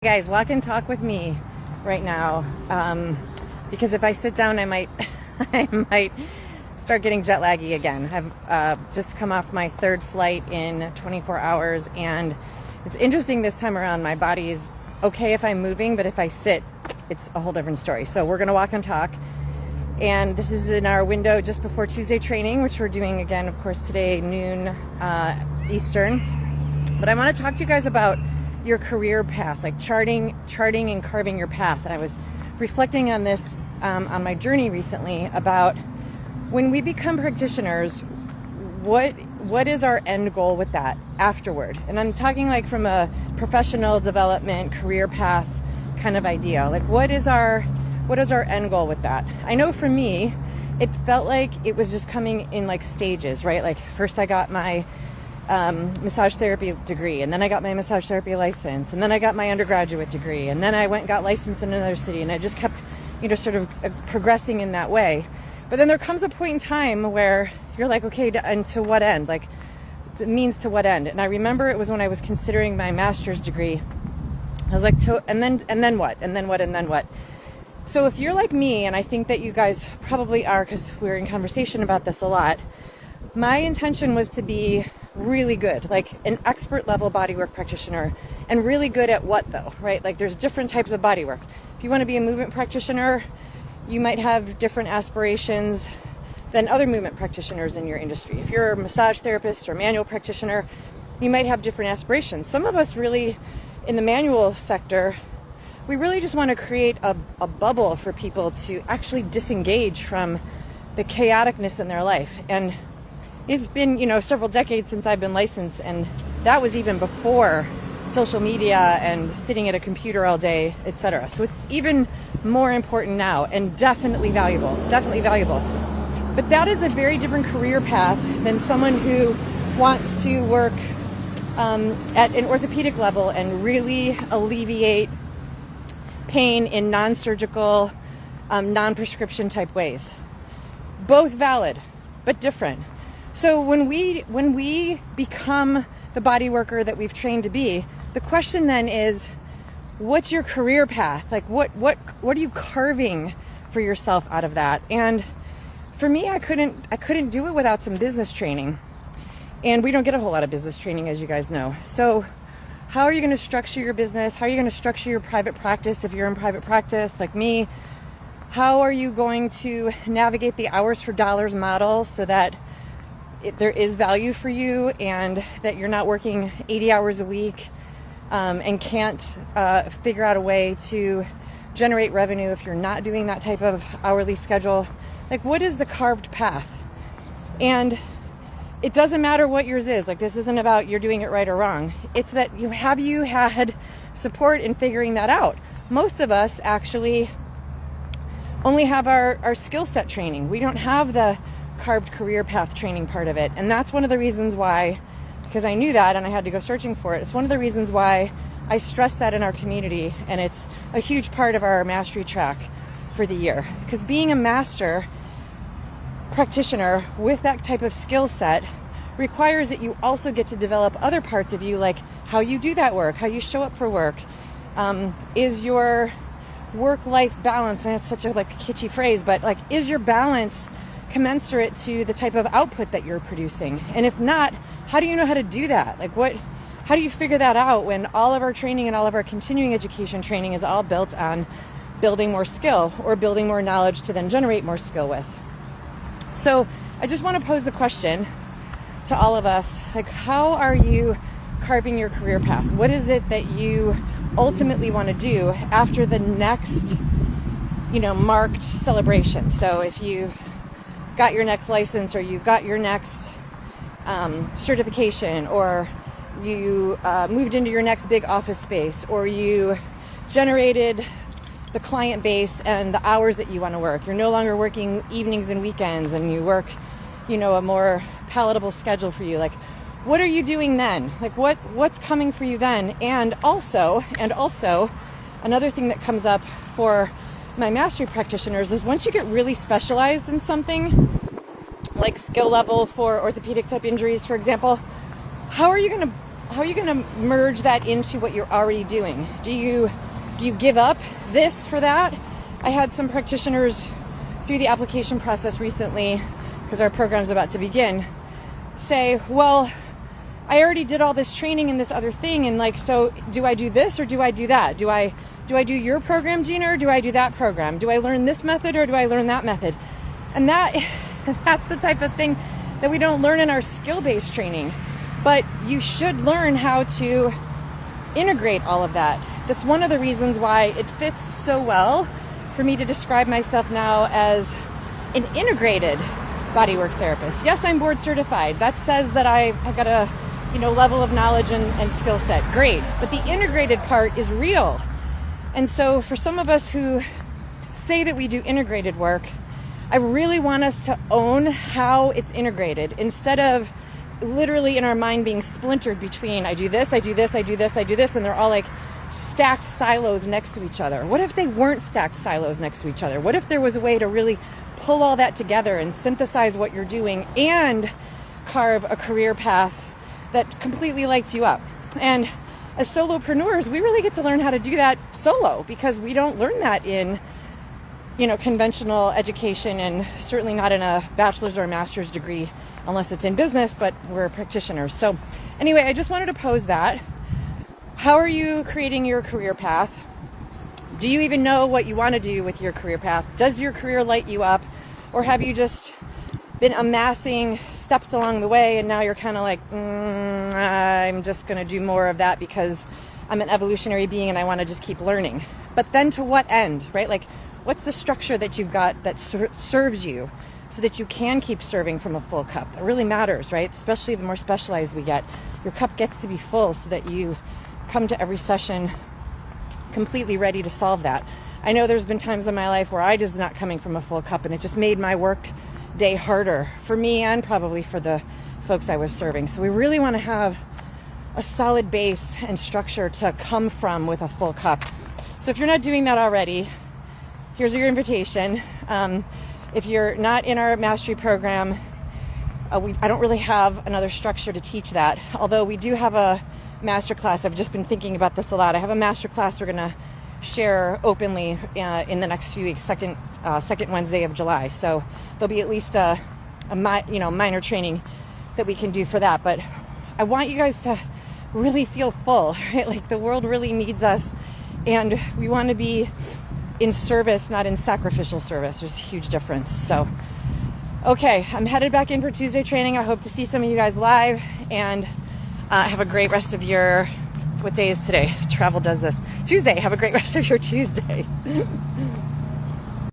Guys, walk and talk with me right now, because if I sit down I might I might start getting jet laggy again. I've just come off my third flight in 24 hours, and it's interesting this time around. My body is okay if I'm moving, but if I sit, it's a whole different story. So we're gonna walk and talk, and this is in our window just before Tuesday training, which we're doing again, of course, today noon Eastern. But I want to talk to you guys about your career path, like charting and carving your path. And I was reflecting on this on my journey recently about when we become practitioners, what is our end goal with that afterward? And I'm talking like from a professional development career path kind of idea. Like what is our end goal with that? I know for me, it felt like it was just coming in like stages, right? Like first I got my massage therapy degree, and then I got my massage therapy license, and then I got my undergraduate degree, and then I went and got licensed in another city, and I just kept, sort of progressing in that way. But then there comes a point in time where you're like, okay, and to what end? Like, it means to what end? And I remember it was when I was considering my master's degree. I was like, and then what? And then what? And then what? So if you're like me, and I think that you guys probably are, because we're in conversation about this a lot, my intention was to be really good, like an expert level bodywork practitioner. And really good at what though, right? Like there's different types of bodywork. If you want to be a movement practitioner, you might have different aspirations than other movement practitioners in your industry. If you're a massage therapist or manual practitioner, you might have different aspirations. Some of us really, in the manual sector, we really just want to create a bubble for people to actually disengage from the chaoticness in their life. And it's been, several decades since I've been licensed, and that was even before social media and sitting at a computer all day, etc. So it's even more important now, and definitely valuable. But that is a very different career path than someone who wants to work at an orthopedic level and really alleviate pain in non-surgical, non-prescription type ways. Both valid, but different. So when we become the body worker that we've trained to be, the question then is, what's your career path? Like what are you carving for yourself out of that? And for me, I couldn't do it without some business training. And we don't get a whole lot of business training, as you guys know. So how are you going to structure your business? How are you going to structure your private practice if you're in private practice like me? How are you going to navigate the hours for dollars model so that there is value for you, and that you're not working 80 hours a week and can't figure out a way to generate revenue if you're not doing that type of hourly schedule? Like, what is the carved path? And it doesn't matter what yours is. Like, this isn't about you're doing it right or wrong. It's that you had support in figuring that out. Most of us actually only have our skill set training. We don't have the carved career path training part of it. And that's one of the reasons why, because I knew that and I had to go searching for it, it's one of the reasons why I stress that in our community, and it's a huge part of our mastery track for the year. Because being a master practitioner with that type of skill set requires that you also get to develop other parts of you, like how you do that work, how you show up for work. Is your work-life balance, and it's such a kitschy phrase, but is your balance commensurate to the type of output that you're producing? And if not, how do you know how to do that? How do you figure that out when all of our training and all of our continuing education training is all built on building more skill or building more knowledge to then generate more skill with? So I just want to pose the question to all of us, how are you carving your career path? What is it that you ultimately want to do after the next, marked celebration? So if you've got your next license, or you got your next certification, or you moved into your next big office space, or you generated the client base and the hours that you want to work. You're no longer working evenings and weekends, and you work, a more palatable schedule for you. What are you doing then? What's coming for you then? And also, another thing that comes up for my mastery practitioners is once you get really specialized in something, like skill level for orthopedic type injuries, for example, how are you going to how are you going to merge that into what you're already doing? Do you give up this for that? I had some practitioners through the application process recently, because our program's about to begin, say, well, I already did all this training and this other thing, and like, so do I do this or do I do that? Do I do your program, Gina, or do I do that program? Do I learn this method or do I learn that method? And that's the type of thing that we don't learn in our skill-based training. But you should learn how to integrate all of that. That's one of the reasons why it fits so well for me to describe myself now as an integrated bodywork therapist. Yes, I'm board certified. That says that I got a level of knowledge and skill set. Great. But the integrated part is real. And so for some of us who say that we do integrated work, I really want us to own how it's integrated instead of literally in our mind being splintered between I do this, I do this, I do this, I do this, and they're all like stacked silos next to each other. What if they weren't stacked silos next to each other? What if there was a way to really pull all that together and synthesize what you're doing and carve a career path that completely lights you up? And as solopreneurs, we really get to learn how to do that solo, because we don't learn that in conventional education, and certainly not in a bachelor's or a master's degree unless it's in business, but we're practitioners. So anyway, I just wanted to pose that. How are you creating your career path? Do you even know what you want to do with your career path? Does your career light you up? Or have you just been amassing steps along the way and now you're kind of like, I'm just going to do more of that because I'm an evolutionary being and I want to just keep learning. But then to what end, right? Like, what's the structure that you've got that serves you so that you can keep serving from a full cup? It really matters, right? Especially the more specialized we get. Your cup gets to be full so that you come to every session completely ready to solve that. I know there's been times in my life where I was not coming from a full cup and it just made my work day harder for me and probably for the folks I was serving. So we really want to have a solid base and structure to come from with a full cup. So if you're not doing that already, here's your invitation. If you're not in our mastery program, I don't really have another structure to teach that. Although we do have a masterclass. I've just been thinking about this a lot. I have a masterclass we're going to share openly in the next few weeks, second Wednesday of July. So there'll be at least a minor training that we can do for that. But I want you guys to really feel full, right? Like the world really needs us, and we want to be in service, not in sacrificial service. There's a huge difference. So, okay, I'm headed back in for Tuesday training. I hope to see some of you guys live, and have a great rest of your, what day is today? Travel does this. Tuesday. Have a great rest of your Tuesday.